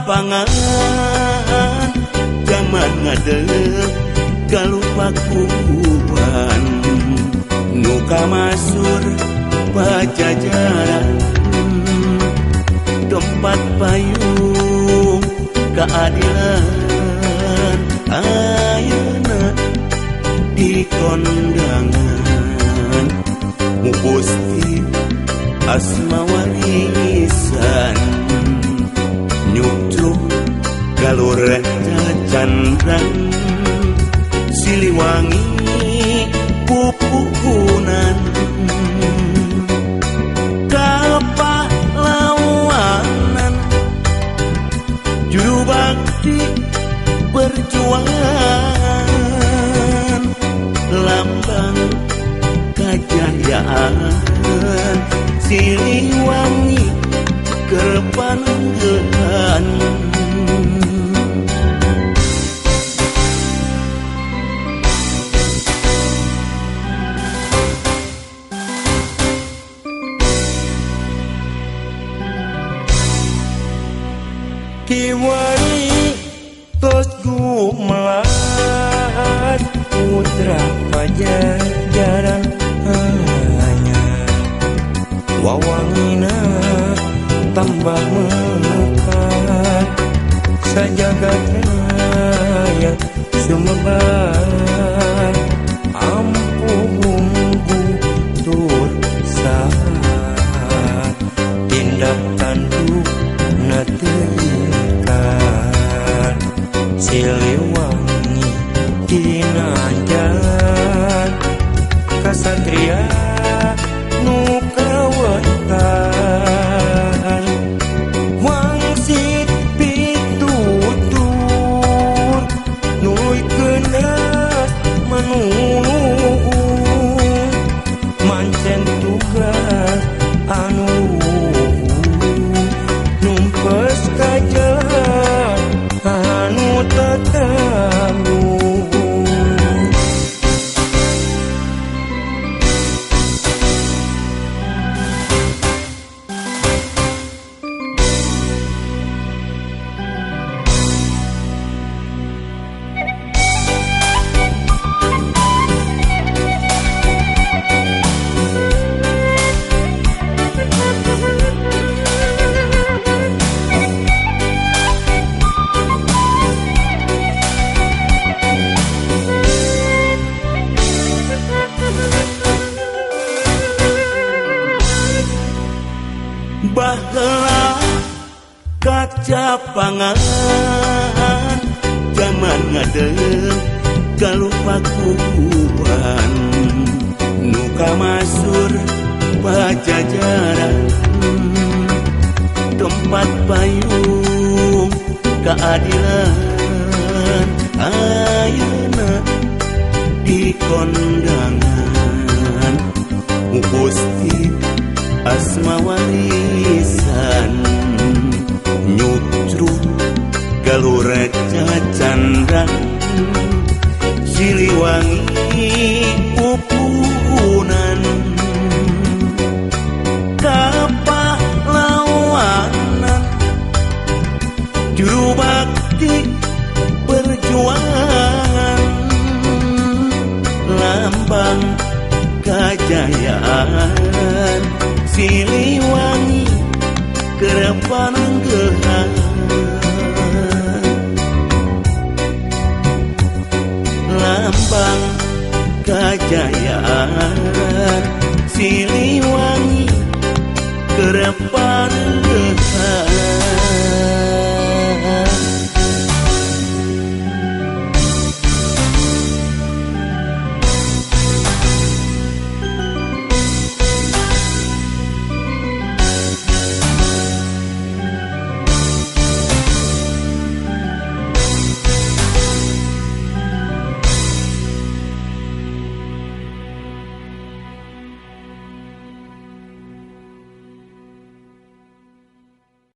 capangan zaman ngadeg galupakuan nuka masur pajajaran tempat payung keadilan ayeuna di kondangan mu Gusti asma warisan nyucuk galur candang Siliwangi pupuhunan kapahlawanan juru bakti perjuangan lambang kejayaan Siliwangi kepanenggehan Kiwari tos gumahan putra pajajaran hanya wawangina tambah mekat sajagat raya sumebar ampuhungku tur sahat tindak tanduk nateukan Siliwangi kinanjar kasatria nu kawentar wangsit pitutur nuy kenas manung mancen tugas anu numpes kajalan anu tetanggung baheula kaca pangan zaman ngadeg galupakuan nuka masur pajajaran tempat payung keadilan ayeuna di kondangan mu Gusti asma warisan nyucruk galur candang Siliwangi pupuhunan kapahlawanan juru bakti perjuangan lambang kejayaan Siliwangi kepanenggehan lambang kejayaan